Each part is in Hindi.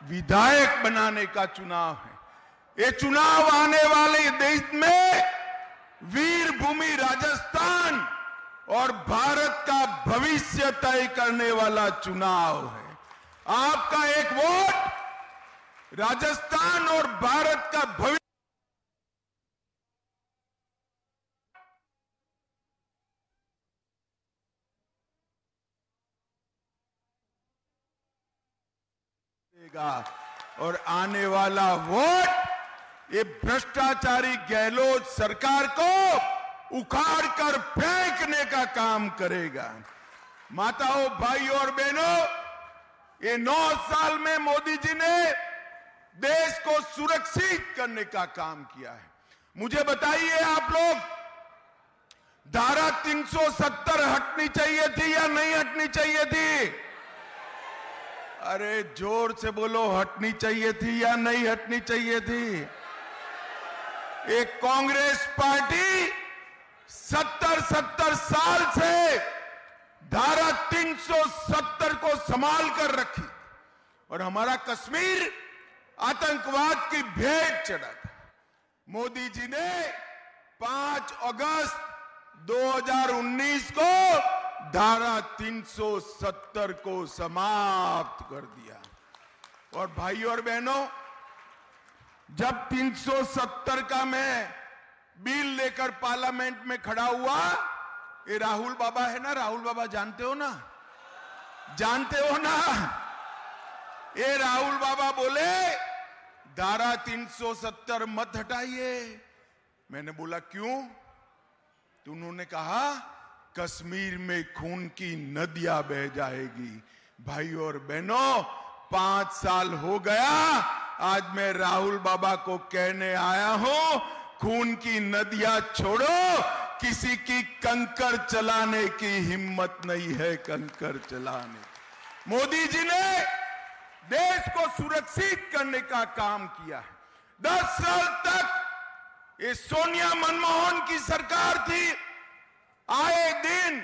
विधायक बनाने का चुनाव है। ये चुनाव आने वाले देश में वीर भूमि राजस्थान और भारत का भविष्य तय करने वाला चुनाव है। आपका एक वोट राजस्थान और भारत का भविष्य और आने वाला वोट ये भ्रष्टाचारी गहलोत सरकार को उखाड़ कर फेंकने का काम करेगा। माताओं, भाइयों और बहनों, ये 9 साल में मोदी जी ने देश को सुरक्षित करने का काम किया है। मुझे बताइए आप लोग, धारा 370 हटनी चाहिए थी या नहीं हटनी चाहिए थी? अरे जोर से बोलो, हटनी चाहिए थी या नहीं हटनी चाहिए थी? एक कांग्रेस पार्टी 70 साल से धारा 370 को संभाल कर रखी और हमारा कश्मीर आतंकवाद की भेंट चढ़ा था। मोदी जी ने 5 अगस्त 2019 को धारा 370 को समाप्त कर दिया। और भाइयों और बहनों, जब 370 का मैं बिल लेकर पार्लियामेंट में खड़ा हुआ, ये राहुल बाबा है ना, राहुल बाबा जानते हो ना, जानते हो ना, ये राहुल बाबा बोले धारा 370 मत हटाइए। मैंने बोला क्यों? तो उन्होंने कहा कश्मीर में खून की नदियां बह जाएगी। भाइयों और बहनों, 5 साल हो गया, आज मैं राहुल बाबा को कहने आया हूं, खून की नदियां छोड़ो, किसी की कंकर चलाने की हिम्मत नहीं है, कंकर चलाने। मोदी जी ने देश को सुरक्षित करने का काम किया है। 10 साल तक ये सोनिया मनमोहन की सरकार थी, आए दिन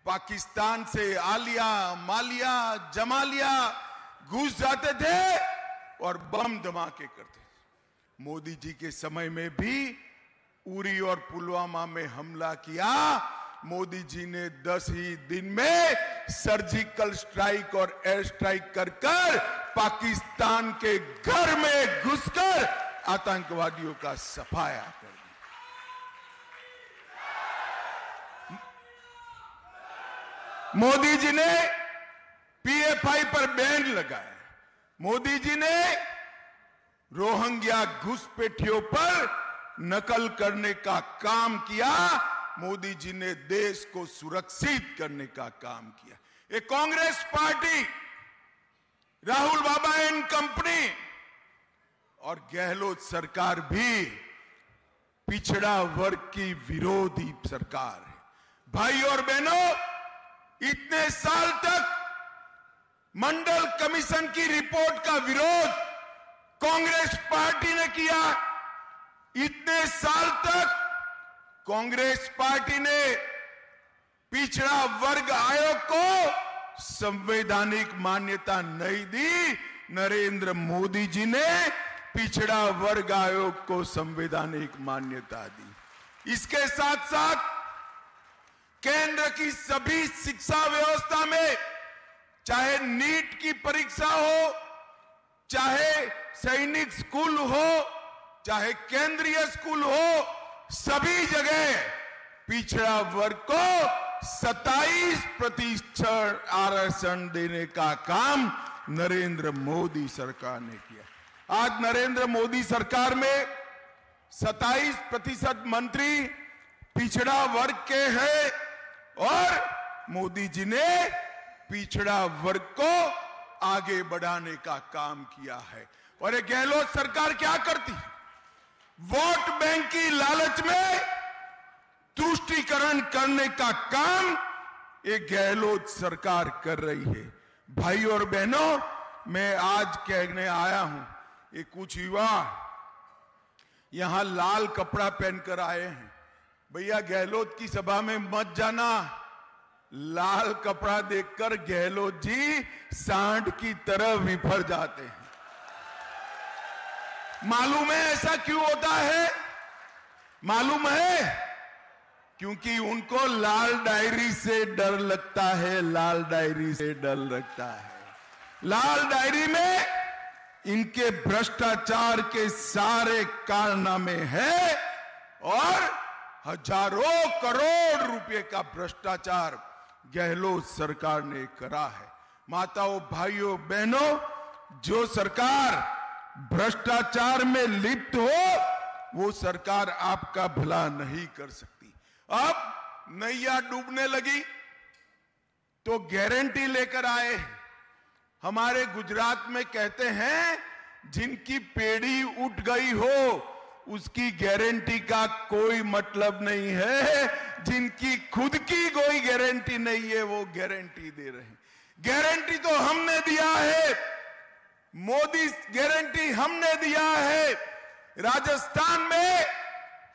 पाकिस्तान से आलिया, मालिया, जमालिया घुस जाते थे और बम धमाके करते थे। मोदी जी के समय में भी उरी और पुलवामा में हमला किया। मोदी जी ने 10 ही दिन में सर्जिकल स्ट्राइक और एयर स्ट्राइक कर पाकिस्तान के घर में घुसकर आतंकवादियों का सफाया कर दिया। मोदी जी ने पीएफआई पर बैन लगाया। मोदी जी ने रोहिंग्या घुसपैठियों पर नकल करने का काम किया। मोदी जी ने देश को सुरक्षित करने का काम किया। ये Congress party, Rahul Baba and company और गहलोत सरकार भी पिछड़ा वर्ग की विरोधी सरकार है। भाई और बहनों, इतने साल तक मंडल कमीशन की रिपोर्ट का विरोध कांग्रेस पार्टी ने किया। इतने साल तक कांग्रेस पार्टी ने पिछड़ा वर्ग आयोग को संवैधानिक मान्यता नहीं दी। नरेंद्र मोदी जी ने पिछड़ा वर्ग आयोग को संवैधानिक मान्यता दी। इसके साथ साथ केंद्र की सभी शिक्षा व्यवस्था में, चाहे नीट की परीक्षा हो, चाहे सैनिक स्कूल हो, चाहे केंद्रीय स्कूल हो, सभी जगह पिछड़ा वर्ग को 27% आरक्षण देने का काम नरेंद्र मोदी सरकार ने किया। आज नरेंद्र मोदी सरकार में 27% मंत्री पिछड़ा वर्ग के हैं और मोदी जी ने पिछड़ा वर्ग को आगे बढ़ाने का काम किया है। और ये गहलोत सरकार क्या करती है? वोट बैंक की लालच में तुष्टीकरण करने का काम ये गहलोत सरकार कर रही है। भाई और बहनों, मैं आज कहने आया हूं, ये कुछ युवा यहां लाल कपड़ा पहनकर आए हैं। भैया, गहलोत की सभा में मत जाना। लाल कपड़ा देखकर गहलोत जी सांड की तरह विफर जाते हैं। मालूम है ऐसा क्यों होता है? मालूम है? क्योंकि उनको लाल डायरी से डर लगता है, लाल डायरी से डर लगता है। लाल डायरी में इनके भ्रष्टाचार के सारे कारनामे हैं और हजारों करोड़ रुपए का भ्रष्टाचार गहलोत सरकार ने करा है। माताओं, भाइयों, बहनों, जो सरकार भ्रष्टाचार में लिप्त हो वो सरकार आपका भला नहीं कर सकती। अब नैया डूबने लगी तो गारंटी लेकर आए। हमारे गुजरात में कहते हैं जिनकी पेड़ी उठ गई हो उसकी गारंटी का कोई मतलब नहीं है, जिनकी खुद की कोई गारंटी नहीं है वो गारंटी दे रहे हैं। गारंटी तो हमने दिया है, मोदी गारंटी हमने दिया है। राजस्थान में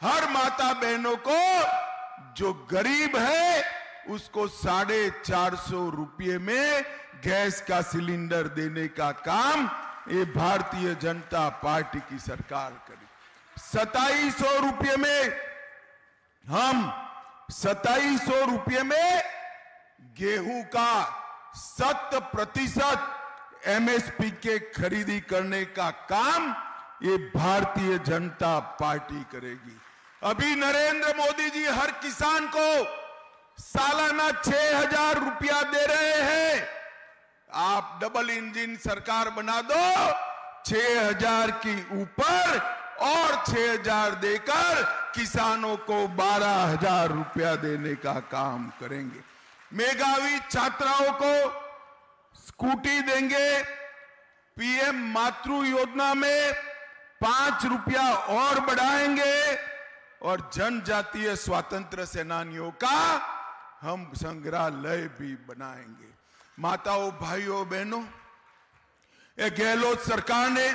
हर माता बहनों को जो गरीब है उसको 450 रुपये में गैस का सिलेंडर देने का काम ये भारतीय जनता पार्टी की सरकार करेगी। 2700 रुपये में हम 2700 रुपये में गेहूं का 100% MSP के खरीदी करने का काम ये भारतीय जनता पार्टी करेगी। अभी नरेंद्र मोदी जी हर किसान को सालाना 6000 रुपया दे रहे हैं। आप डबल इंजन सरकार बना दो, 6000 की ऊपर और 6000 देकर किसानों को 12000 रुपया देने का काम करेंगे। मेधावी छात्राओं को स्कूटी देंगे। PM मातृ योजना में 5 रुपया और बढ़ाएंगे और जनजातीय स्वतंत्र सेनानियों का हम संग्रहालय भी बनाएंगे। माताओं, भाइयों, बहनों, ये गहलोत सरकार ने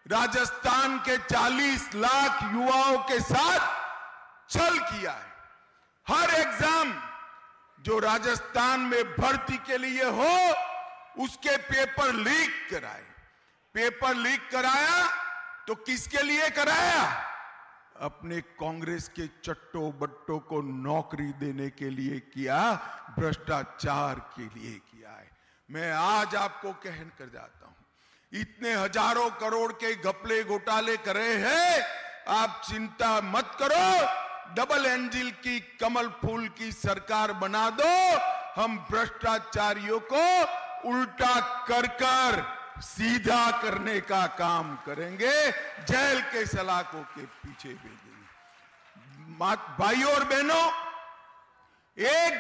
राजस्थान के 40 लाख युवाओं के साथ छल किया है। हर एग्जाम जो राजस्थान में भर्ती के लिए हो उसके पेपर लीक कराए। पेपर लीक कराया तो किसके लिए कराया? अपने कांग्रेस के चट्टो बट्टो को नौकरी देने के लिए किया, भ्रष्टाचार के लिए किया है। मैं आज आपको कहन कर जाता हूं, इतने हजारों करोड़ के घपले घोटाले करे हैं, आप चिंता मत करो। डबल इंजन की कमल फूल की सरकार बना दो। हम भ्रष्टाचारियों को उल्टा कर कर सीधा करने का काम करेंगे, जेल के सलाखों के पीछे भेजेंगे। भाइयों और बहनों, एक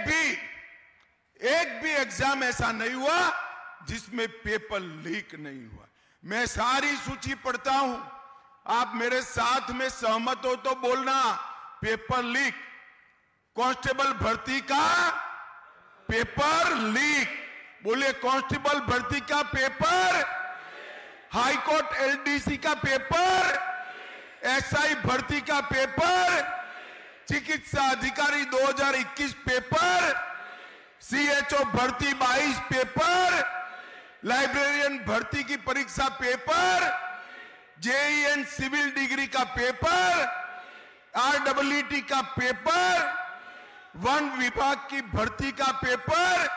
भी एग्जाम ऐसा नहीं हुआ जिसमें पेपर लीक नहीं हुआ। मैं सारी सूची पढ़ता हूं, आप मेरे साथ में सहमत हो तो बोलना। पेपर लीक, कांस्टेबल भर्ती का पेपर लीक, बोलिए कांस्टेबल भर्ती का पेपर, हाईकोर्ट LDC का पेपर, SI भर्ती का पेपर, चिकित्सा अधिकारी 2021 पेपर, CHO भर्ती 22 पेपर, लाइब्रेरियन भर्ती की परीक्षा पेपर, JEN सिविल डिग्री का पेपर, REET का पेपर, वन विभाग की भर्ती का पेपर,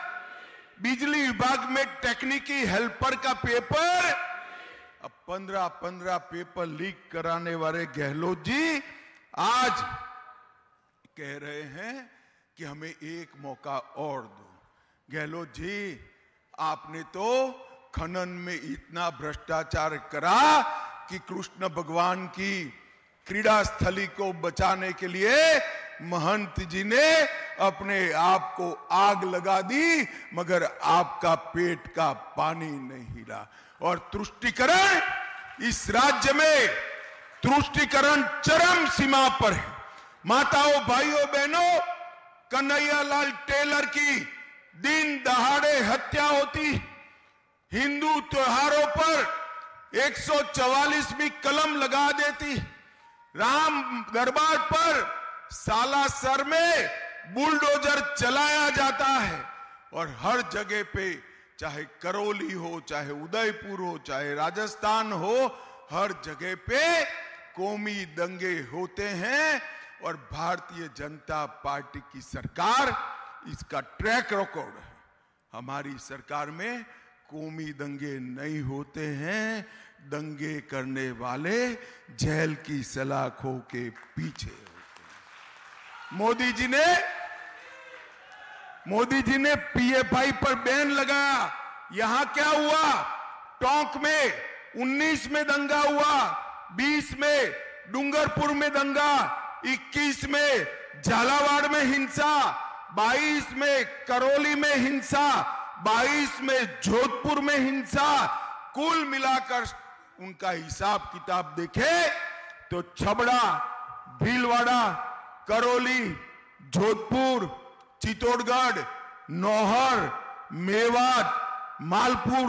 बिजली विभाग में टेक्निकी हेल्पर का पेपर। अब 15 पेपर लीक कराने वाले गहलोत जी आज कह रहे हैं कि हमें एक मौका और दो। गहलोत जी, आपने तो खनन में इतना भ्रष्टाचार करा कि कृष्ण भगवान की क्रीड़ा स्थली को बचाने के लिए महंत जी ने अपने आप को आग लगा दी, मगर आपका पेट का पानी नहीं हिला। और तुष्टीकरण, इस राज्य में तुष्टीकरण चरम सीमा पर है। माताओं, भाइयों, बहनों, कन्हैयालाल टेलर की दिन दहाड़े हत्या होती, हिंदू त्योहारों पर 144वीं कलम लगा देती, राम दरबार पर सालासर में बुलडोजर चलाया जाता है और हर जगह पे, चाहे करौली हो, चाहे उदयपुर हो, चाहे राजस्थान हो, हर जगह पे कौमी दंगे होते हैं और भारतीय जनता पार्टी की सरकार इसका ट्रैक रिकॉर्ड है। हमारी सरकार में कौमी दंगे नहीं होते हैं, दंगे करने वाले जेल की सलाखों के पीछे होते हैं। मोदी जी ने पीएफआई पर बैन लगाया। यहां क्या हुआ? टोंक में 19 में दंगा हुआ, 20 में डूंगरपुर में दंगा, 21 में झालावाड़ में हिंसा, 22 में करौली में हिंसा, 22 में जोधपुर में हिंसा। कुल मिलाकर उनका हिसाब किताब देखे तो छबड़ा, भीलवाड़ा, करौली, जोधपुर, चित्तौड़गढ़, नौहर, मेवात, मालपुर,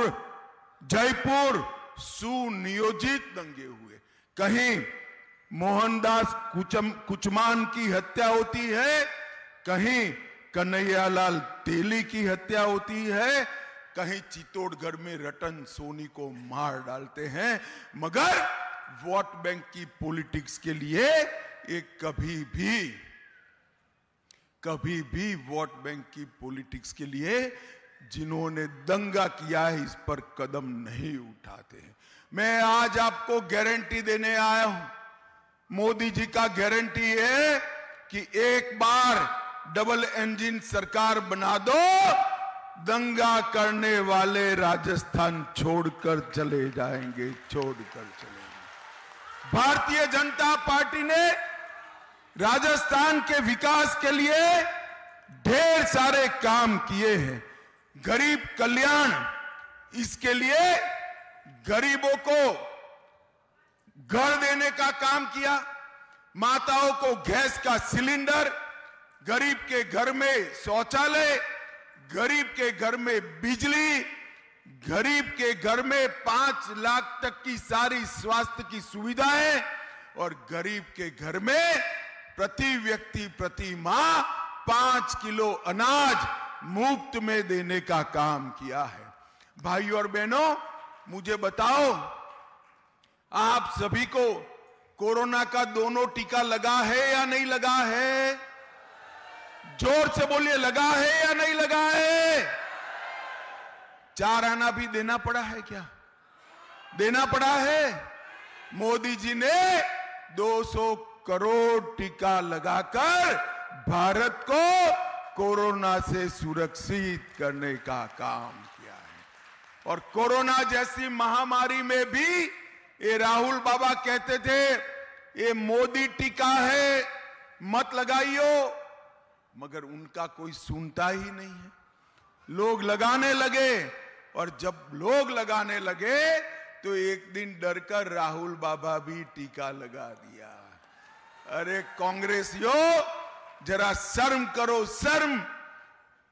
जयपुर सुनियोजित दंगे हुए। कहीं मोहनदास कुचमान की हत्या होती है, कहीं कन्हैयालाल तेली की हत्या होती है, कहीं चित्तौड़गढ़ में रतन सोनी को मार डालते हैं। मगर वोट बैंक की पॉलिटिक्स के लिए एक कभी भी वोट बैंक की पॉलिटिक्स के लिए जिन्होंने दंगा किया है इस पर कदम नहीं उठाते हैं। मैं आज आपको गारंटी देने आया हूं। मोदी जी का गारंटी है कि एक बार डबल इंजन सरकार बना दो, दंगा करने वाले राजस्थान छोड़कर चले जाएंगे। भारतीय जनता पार्टी ने राजस्थान के विकास के लिए ढेर सारे काम किए हैं। गरीब कल्याण, इसके लिए गरीबों को घर देने का काम किया, माताओं को गैस का सिलेंडर, गरीब के घर में शौचालय, गरीब के घर में बिजली, गरीब के घर में 5 लाख तक की सारी स्वास्थ्य की सुविधाएं और गरीब के घर में प्रति व्यक्ति प्रति माह 5 किलो अनाज मुफ्त में देने का काम किया है। भाइयों और बहनों, मुझे बताओ, आप सभी को कोरोना का दोनों टीका लगा है या नहीं लगा है? जोर से बोलिए, लगा है या नहीं लगा है? 4 आना भी देना पड़ा है क्या? देना पड़ा है। मोदी जी ने 200 करोड़ टीका लगाकर भारत को कोरोना से सुरक्षित करने का काम किया है। और कोरोना जैसी महामारी में भी ये राहुल बाबा कहते थे ये मोदी टीका है, मत लगाइयो, मगर उनका कोई सुनता ही नहीं है। लोग लगाने लगे और जब लोग लगाने लगे तो एक दिन डरकर राहुल बाबा भी टीका लगा दिया। अरे कांग्रेसियों, जरा शर्म करो, शर्म।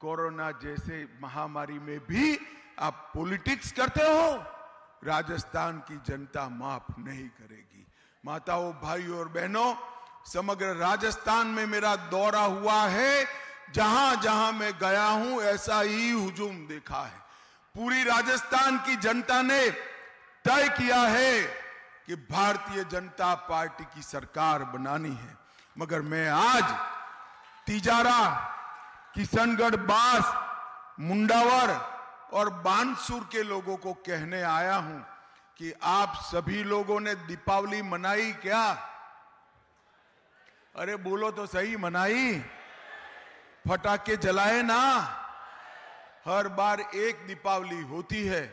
कोरोना जैसे महामारी में भी आप पॉलिटिक्स करते हो। राजस्थान की जनता माफ नहीं करेगी। माताओं, भाइयों और बहनों, समग्र राजस्थान में मेरा दौरा हुआ है। जहां जहां मैं गया हूं ऐसा ही हुजूम देखा है। पूरी राजस्थान की जनता ने तय किया है कि भारतीय जनता पार्टी की सरकार बनानी है। मगर मैं आज तिजारा, किशनगढ़, बास, मुंडावर और बानसूर के लोगों को कहने आया हूं कि आप सभी लोगों ने दीपावली मनाई क्या? अरे बोलो तो सही, मनाई? फटाके जलाए ना? हर बार एक दीपावली होती है,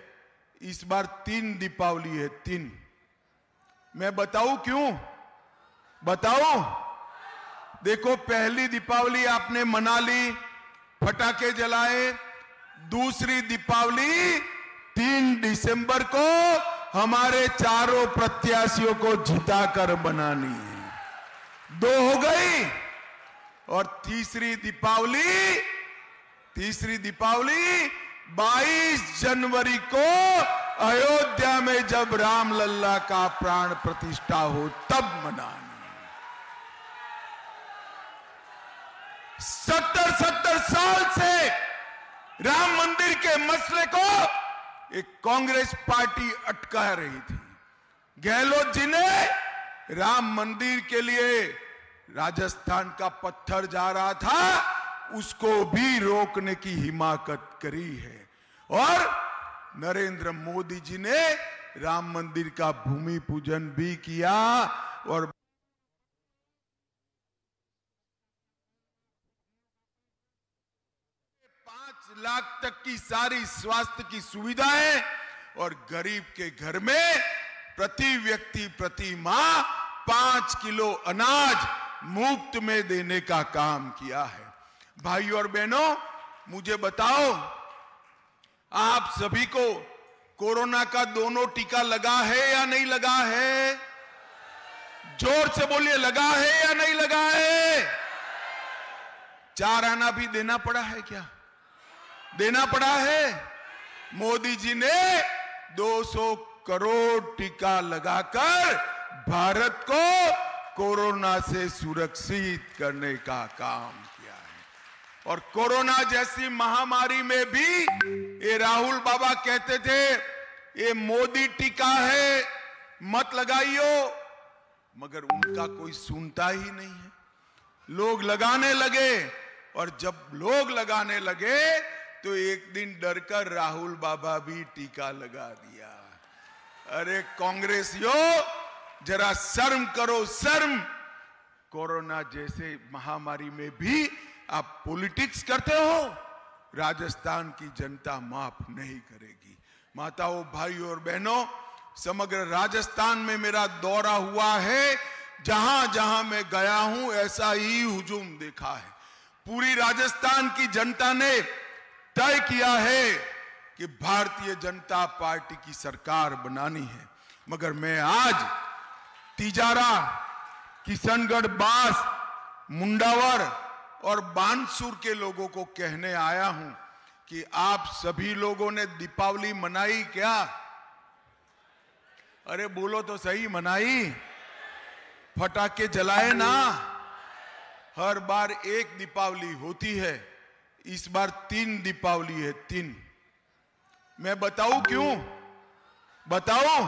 इस बार 3 दीपावली है, 3। मैं बताऊं क्यों? बताओ। देखो, पहली दीपावली आपने मना ली, फटाके जलाए। दूसरी दीपावली 3 दिसंबर को हमारे चारों प्रत्याशियों को जिताकर बनानी है। 2 हो गई। और तीसरी दीपावली 22 जनवरी को अयोध्या में जब राम लल्ला का प्राण प्रतिष्ठा हो तब मनानी। 70 साल से राम मंदिर के मसले को एक कांग्रेस पार्टी अटका रही थी। गहलोत जी ने राम मंदिर के लिए राजस्थान का पत्थर जा रहा था उसको भी रोकने की हिमाकत करी है, और नरेंद्र मोदी जी ने राम मंदिर का भूमि पूजन भी किया और 5 लाख तक की सारी स्वास्थ्य की सुविधाएं और गरीब के घर में प्रति व्यक्ति प्रति माह 5 किलो अनाज मुफ्त में देने का काम किया है। भाइयों और बहनों, मुझे बताओ, आप सभी को कोरोना का दोनों टीका लगा है या नहीं लगा है? जोर से बोलिए, लगा है या नहीं लगा है? 4 आना भी देना पड़ा है क्या? देना पड़ा है। मोदी जी ने 200 करोड़ टीका लगाकर भारत को कोरोना से सुरक्षित करने का काम किया है। और कोरोना जैसी महामारी में भी ये राहुल बाबा कहते थे ये मोदी टीका है, मत लगाइयो, मगर उनका कोई सुनता ही नहीं है। लोग लगाने लगे, और जब लोग लगाने लगे तो एक दिन डरकर राहुल बाबा भी टीका लगा दिया। अरे कांग्रेसियों, जरा शर्म करो, शर्म। कोरोना जैसे महामारी में भी आप पॉलिटिक्स करते हो। राजस्थान की जनता माफ नहीं करेगी। माताओं, भाइयों और बहनों, समग्र राजस्थान में मेरा दौरा हुआ है। जहां जहां मैं गया हूं ऐसा ही हुजूम देखा है। पूरी राजस्थान की जनता ने तय किया है कि भारतीय जनता पार्टी की सरकार बनानी है। मगर मैं आज तिजारा, किशनगढ़, बास, मुंडावर और बानसूर के लोगों को कहने आया हूं कि आप सभी लोगों ने दीपावली मनाई क्या? अरे बोलो तो सही, मनाई? फटाके जलाए ना? हर बार एक दीपावली होती है, इस बार 3 दीपावली है, 3। मैं बताऊं क्यों? बताओ।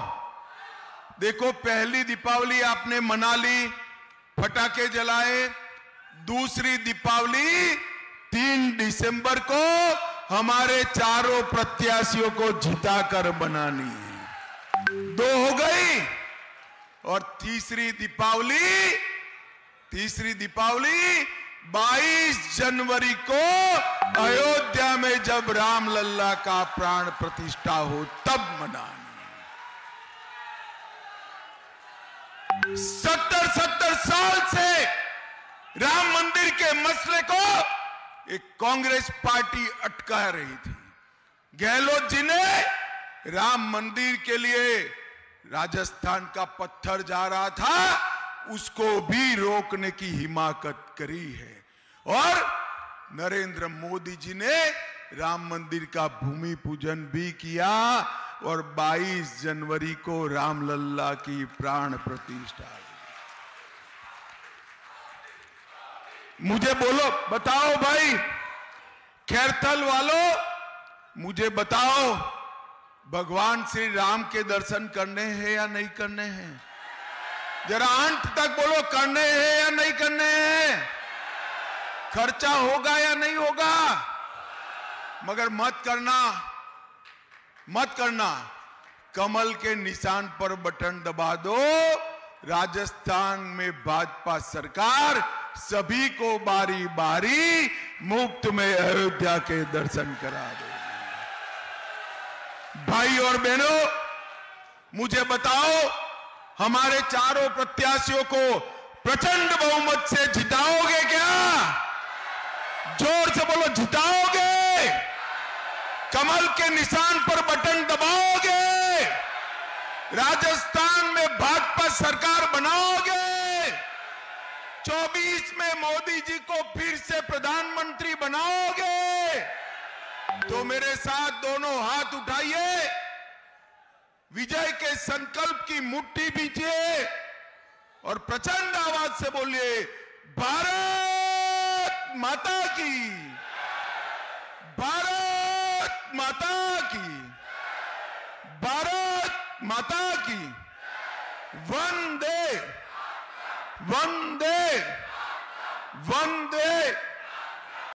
देखो, पहली दीपावली आपने मना ली, फटाके जलाए। दूसरी दीपावली 3 दिसंबर को हमारे चारों प्रत्याशियों को जिताकर बनानी है। 2 हो गई। और तीसरी दीपावली 22 जनवरी को अयोध्या में जब रामलल्ला का प्राण प्रतिष्ठा हो तब मनानी। 70 साल से राम मंदिर के मसले को एक कांग्रेस पार्टी अटका रही थी। गहलोत जी ने राम मंदिर के लिए राजस्थान का पत्थर जा रहा था उसको भी रोकने की हिमाकत करी है, और नरेंद्र मोदी जी ने राम मंदिर का भूमि पूजन भी किया और 22 जनवरी को रामलल्ला की प्राण प्रतिष्ठा। मुझे बोलो, बताओ भाई खैरथल वालों, मुझे बताओ, भगवान श्री राम के दर्शन करने हैं या नहीं करने हैं? जरा अंत तक बोलो, करने हैं या नहीं करने हैं? खर्चा होगा या नहीं होगा? मगर मत करना, कमल के निशान पर बटन दबा दो। राजस्थान में भाजपा सरकार सभी को बारी बारी मुफ्त में अयोध्या के दर्शन करा देगी। भाई और बहनों, मुझे बताओ, हमारे चारों प्रत्याशियों को प्रचंड बहुमत से जिताओगे क्या? जोर से बोलो, जिताओगे? कमल के निशान पर बटन दबाओगे? राजस्थान में भाजपा सरकार बनाओगे? 24 में मोदी जी को फिर से प्रधानमंत्री बनाओगे? तो मेरे साथ दोनों हाथ उठाइए, विजय के संकल्प की मुट्ठी बीजिए और प्रचंड आवाज से बोलिए, भारत माता की, भारत माता की, भारत माता की। वंदे वंदे वंदे